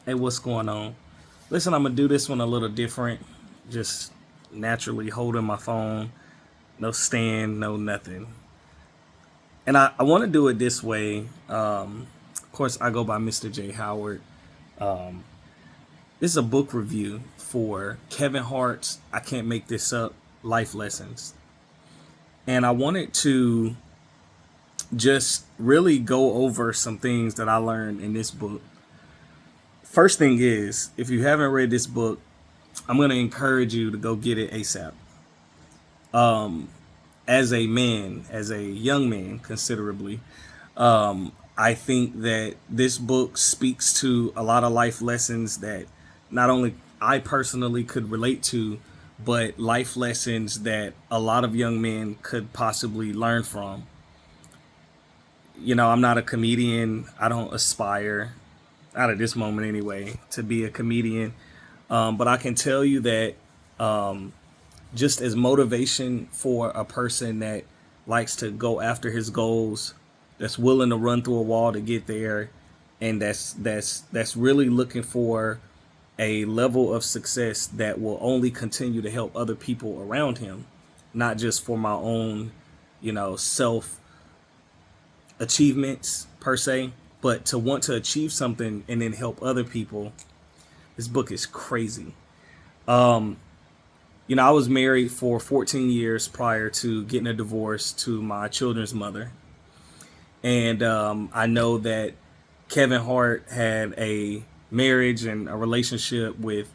Hey, what's going on? Listen, I'm gonna do this one a little different. Just naturally holding my phone, no stand, no nothing. And I want to do it this way. Of course, I go by Mr. J. Howard. This is a book review for Kevin Hart's I Can't Make This Up Life Lessons. And I wanted to just really go over some things that I learned in this book. First thing is, if you haven't read this book, I'm going to encourage you to go get it ASAP. As a man, as a young man, considerably, I think that this book speaks to a lot of life lessons that not only I personally could relate to, but life lessons that a lot of young men could possibly learn from. I'm not a comedian. I don't aspire, out of this moment anyway, to be a comedian. But I can tell you that just as motivation for a person that likes to go after his goals, that's willing to run through a wall to get there, and that's really looking for a level of success that will only continue to help other people around him, not just for my own, self achievements per se, but to want to achieve something and then help other people. This book is crazy. I was married for 14 years prior to getting a divorce to my children's mother. And I know that Kevin Hart had a marriage and a relationship with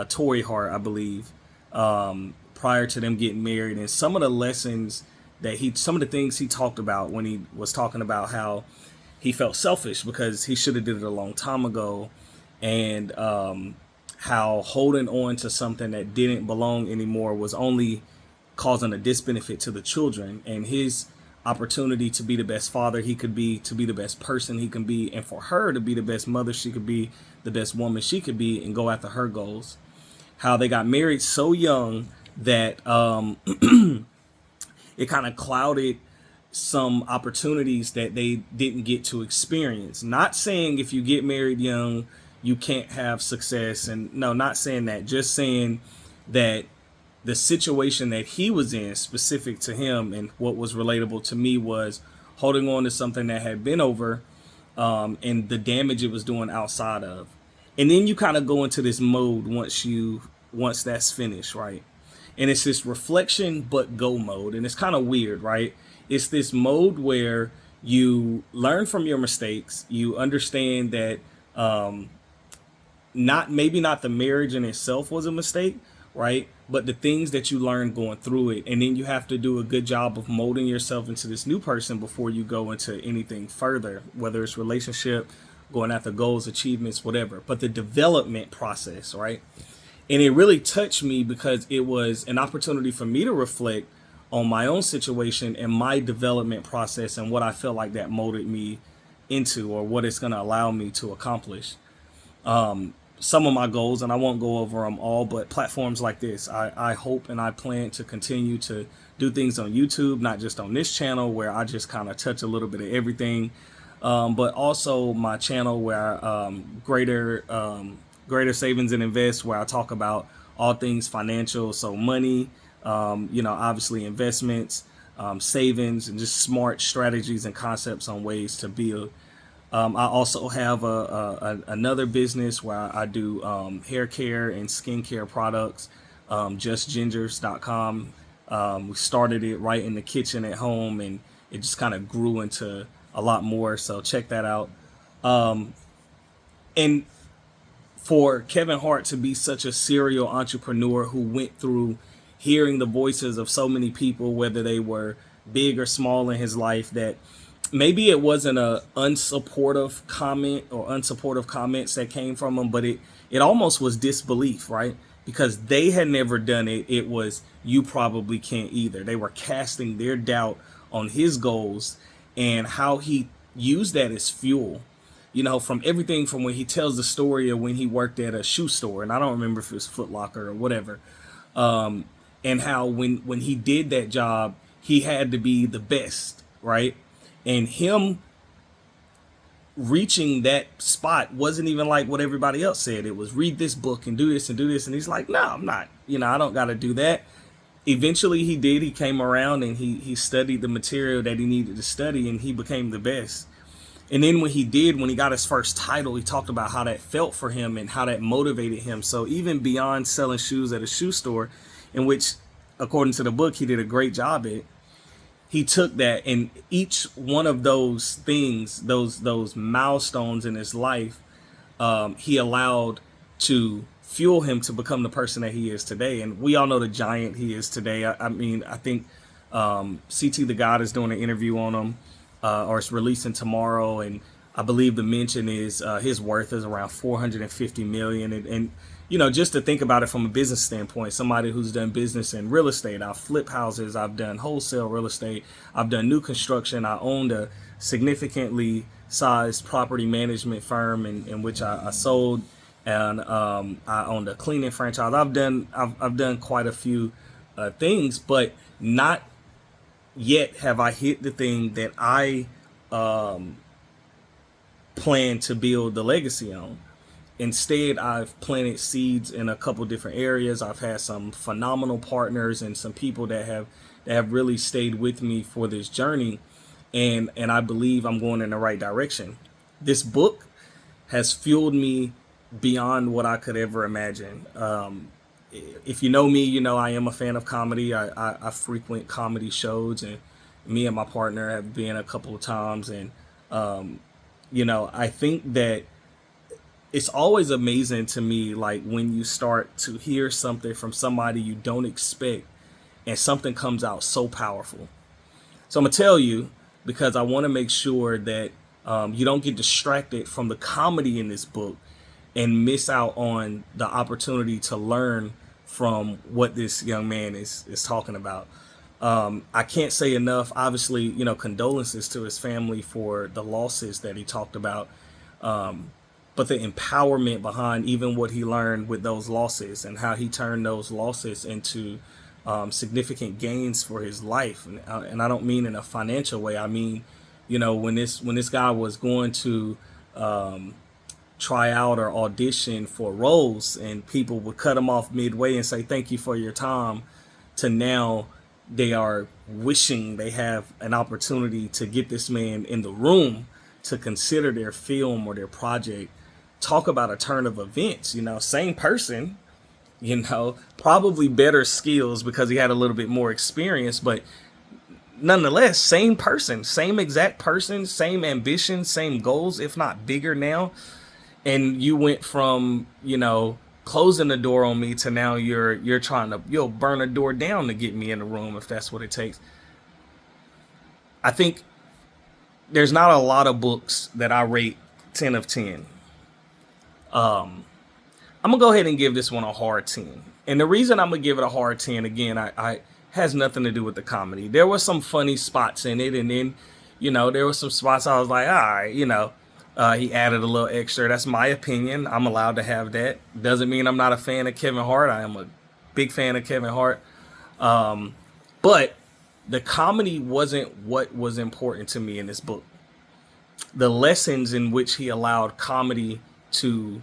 Tori Hart, I believe, prior to them getting married. And some of the lessons some of the things he talked about when he was talking about how he felt selfish because he should have did it a long time ago, and how holding on to something that didn't belong anymore was only causing a disbenefit to the children, and his opportunity to be the best father he could be, to be the best person he can be, and for her to be the best mother she could be, the best woman she could be, and go after her goals. How they got married so young that it kind of clouded some opportunities that they didn't get to experience. Not saying if you get married young, you can't have success. And no, not saying that. Just saying that the situation that he was in, specific to him, and what was relatable to me, was holding on to something that had been over, and the damage it was doing outside of. And then you kind of go into this mode once that's finished, right? And it's this reflection but go mode, and it's kind of weird, right? It's this mode where you learn from your mistakes, you understand that not the marriage in itself was a mistake, right? But the things that you learn going through it, and then you have to do a good job of molding yourself into this new person before you go into anything further, whether it's relationship, going after goals, achievements, whatever. But the development process, right? And it really touched me because it was an opportunity for me to reflect on my own situation and my development process and what I felt like that molded me into, or what it's going to allow me to accomplish. Some of my goals, and I won't go over them all, but platforms like this, I hope and I plan to continue to do things on YouTube, not just on this channel where I just kind of touch a little bit of everything, but also my channel where Greater Savings and Invest, where I talk about all things financial, so money, obviously investments, savings, and just smart strategies and concepts on ways to build. I also have another business where I do hair care and skincare products, justgingers.com. We started it right in the kitchen at home, and it just kind of grew into a lot more. So check that out. And for Kevin Hart to be such a serial entrepreneur who went through hearing the voices of so many people, whether they were big or small in his life, that maybe it wasn't a unsupportive comment or unsupportive comments that came from him, but it almost was disbelief, right? Because they had never done it. It was, you probably can't either. They were casting their doubt on his goals, and how he used that as fuel. From everything from when he tells the story of when he worked at a shoe store, and I don't remember if it was Foot Locker or whatever, and how when he did that job, he had to be the best, right? And him reaching that spot wasn't even like what everybody else said. It was read this book and do this and do this. And he's like, no, I'm not, I don't got to do that. Eventually he did. He came around and he studied the material that he needed to study, and he became the best. And then when he got his first title, he talked about how that felt for him and how that motivated him. So even beyond selling shoes at a shoe store, in which, according to the book, he did a great job at, he took that, and each one of those things, those milestones in his life, he allowed to fuel him to become the person that he is today. And we all know the giant he is today. I think CT the God is doing an interview on him, or it's releasing tomorrow, and I believe the mention is his worth is around 450 million. And just to think about it from a business standpoint, somebody who's done business in real estate, I've flipped houses, I've done wholesale real estate, I've done new construction, I owned a significantly sized property management firm in which I sold, and I owned a cleaning franchise. I've done quite a few things, but not yet have I hit the thing that I plan to build the legacy on. Instead, I've planted seeds in a couple different areas. I've had some phenomenal partners and some people that have really stayed with me for this journey, and I believe I'm going in the right direction. This book has fueled me beyond what I could ever imagine. If you know me, you know I am a fan of comedy. I frequent comedy shows, and me and my partner have been a couple of times, and I think that it's always amazing to me, like when you start to hear something from somebody you don't expect and something comes out so powerful. So I'm gonna tell you, because I want to make sure that you don't get distracted from the comedy in this book and miss out on the opportunity to learn from what this young man is talking about. I can't say enough, obviously, condolences to his family for the losses that he talked about. But the empowerment behind even what he learned with those losses and how he turned those losses into significant gains for his life. And I don't mean in a financial way. I mean, when this guy was going to try out or audition for roles, and people would cut him off midway and say, thank you for your time, to now they are wishing they have an opportunity to get this man in the room to consider their film or their project. Talk about a turn of events, same person, probably better skills because he had a little bit more experience, but nonetheless, same person, same exact person, same ambition, same goals, if not bigger now. And you went from, closing the door on me to now you're trying to, you'll burn a door down to get me in the room if that's what it takes. I think there's not a lot of books that I rate 10 of 10. I'm gonna go ahead and give this one a hard 10. And the reason I'm gonna give it a hard 10, again, I has nothing to do with the comedy. There were some funny spots in it, and then, there were some spots I was like, all right, he added a little extra. That's my opinion. I'm allowed to have that. Doesn't mean I'm not a fan of Kevin Hart. I am a big fan of Kevin Hart. But the comedy wasn't what was important to me in this book. The lessons in which he allowed comedy to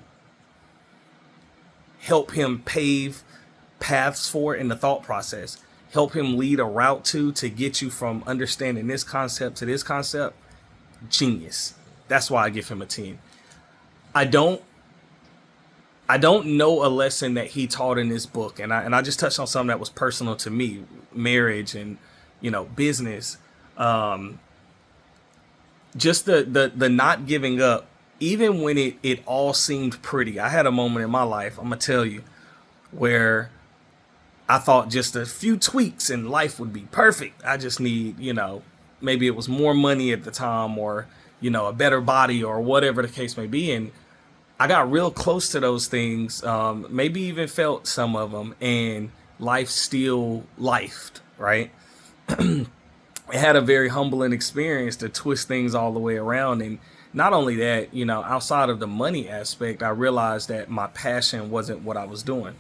help him pave paths for in the thought process, help him lead a route to get you from understanding this concept to this concept. Genius. That's why I give him a 10. I don't know a lesson that he taught in this book, and I just touched on something that was personal to me, marriage and business. Just the not giving up, even when it all seemed pretty. I had a moment in my life, I'm gonna tell you, where I thought just a few tweaks and life would be perfect. I just need, maybe it was more money at the time, or a better body, or whatever the case may be. And I got real close to those things, maybe even felt some of them, and life still lifed, right? I had a very humbling experience to twist things all the way around. And not only that, outside of the money aspect, I realized that my passion wasn't what I was doing.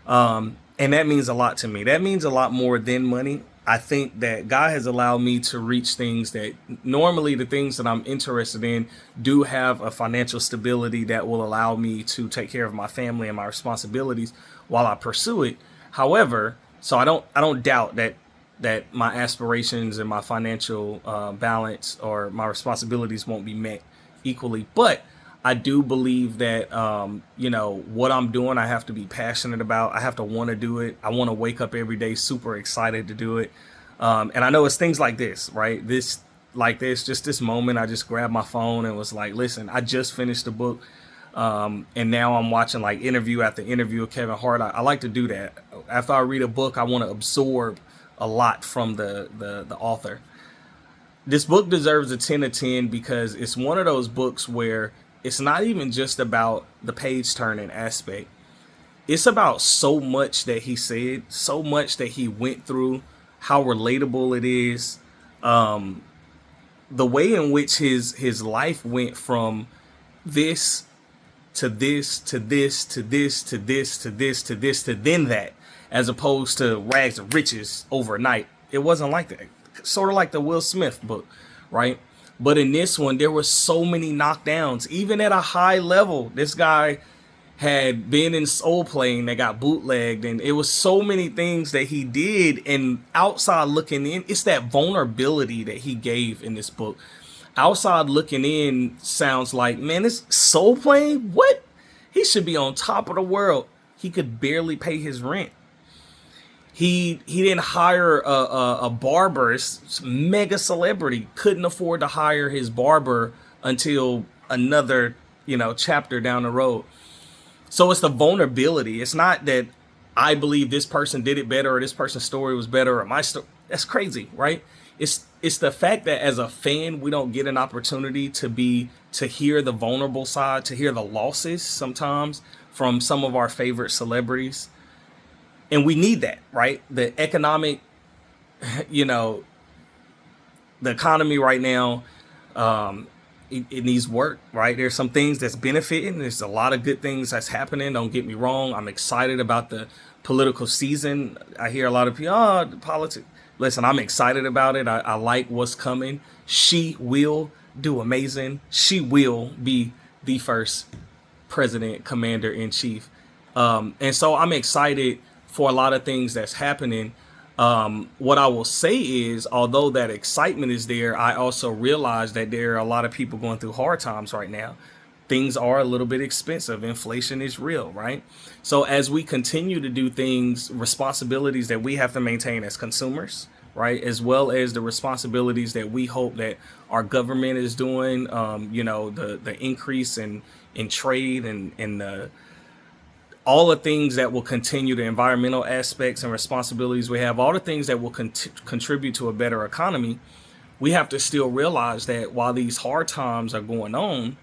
And that means a lot to me. That means a lot more than money. I think that God has allowed me to reach things that normally the things that I'm interested in do have a financial stability that will allow me to take care of my family and my responsibilities while I pursue it. However, so I don't doubt that my aspirations and my financial balance or my responsibilities won't be met equally. But I do believe that what I'm doing, I have to be passionate about. I have to want to do it. I want to wake up every day super excited to do it. And I know it's things like this, right? Just this moment, I just grabbed my phone and was like, listen, I just finished the book. And now I'm watching like interview after interview of Kevin Hart. I like to do that. After I read a book, I want to absorb a lot from the author. This book deserves a 10 of 10 because it's one of those books where it's not even just about the page turning aspect. It's about so much that he said, so much that he went through, how relatable it is, the way in which his life went from this to this to this to this to this to this to this to then that, as opposed to rags to riches overnight. It wasn't like that. Sort of like the Will Smith book, right? But in this one, there were so many knockdowns. Even at a high level, this guy had been in soul playing that got bootlegged, and it was so many things that he did. And outside looking in, it's that vulnerability that he gave in this book. Outside looking in sounds like, man, this soul playing, what? He should be on top of the world. He could barely pay his rent. He didn't hire a barber. It's mega celebrity. Couldn't afford to hire his barber until another, chapter down the road. So it's the vulnerability. It's not that I believe this person did it better or this person's story was better or my story. That's crazy, right? It's the fact that as a fan, we don't get an opportunity to hear the vulnerable side, to hear the losses sometimes from some of our favorite celebrities. And we need that, right? The economic, the economy right now, it needs work, right? There's some things that's benefiting. There's a lot of good things that's happening. Don't get me wrong. I'm excited about the political season. I hear a lot of people, the politics. Listen, I'm excited about it. I like what's coming. She will do amazing. She will be the first president, commander in chief. And so I'm excited for a lot of things that's happening. What I will say is, although that excitement is there, I also realize that there are a lot of people going through hard times right now. Things are a little bit expensive. Inflation is real, right? So as we continue to do things, responsibilities that we have to maintain as consumers, right, as well as the responsibilities that we hope that our government is doing, the increase in trade and the all the things that will continue the environmental aspects and responsibilities we have, all the things that will contribute to a better economy, we have to still realize that while these hard times are going on,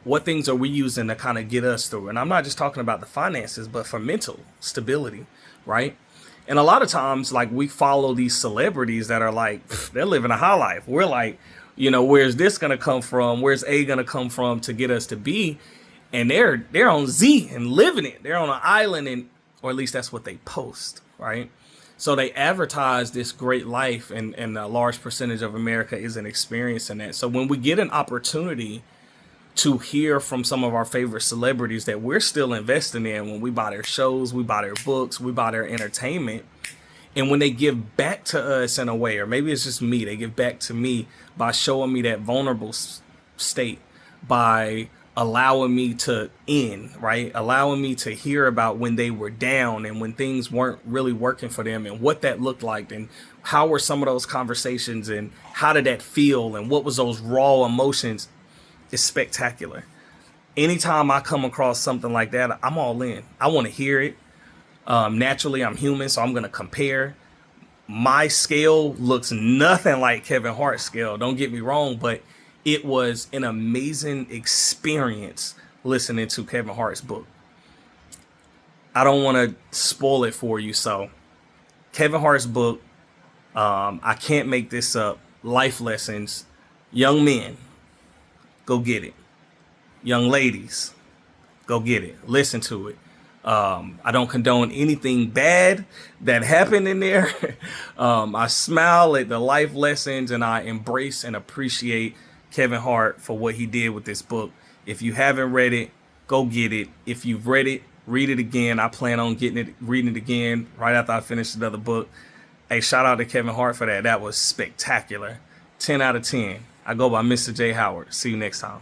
what things are we using to kind of get us through? And I'm not just talking about the finances, but for mental stability, right? And a lot of times, like, we follow these celebrities that are like, they're living a high life. We're like, where's this going to come from? Where's A going to come from to get us to B? And they're on Z and living it. They're on an island, or at least that's what they post, right? So they advertise this great life, and a large percentage of America isn't experiencing that. So when we get an opportunity to hear from some of our favorite celebrities that we're still investing in, when we buy their shows, we buy their books, we buy their entertainment, and when they give back to us in a way, or maybe it's just me, they give back to me by showing me that vulnerable state, by allowing me to right? Allowing me to hear about when they were down and when things weren't really working for them and what that looked like and how were some of those conversations and how did that feel and what was those raw emotions. Is spectacular. Anytime I come across something like that, I'm all in. I want to hear it. Naturally, I'm human, so I'm going to compare. My scale looks nothing like Kevin Hart's scale. Don't get me wrong, but it was an amazing experience listening to Kevin Hart's book. I don't want to spoil it for you. So Kevin Hart's book, I can't make this up. Life lessons. Young men, go get it. Young ladies, go get it. Listen to it. I don't condone anything bad that happened in there. I smile at the life lessons and I embrace and appreciate Kevin Hart for what he did with this book. If you haven't read it, go get it. If you've read it, read it again. I plan on reading it again right after I finish another book. Hey, shout out to Kevin Hart for that. That was spectacular. 10 out of 10. I go by Mr. J. Howard. See you next time.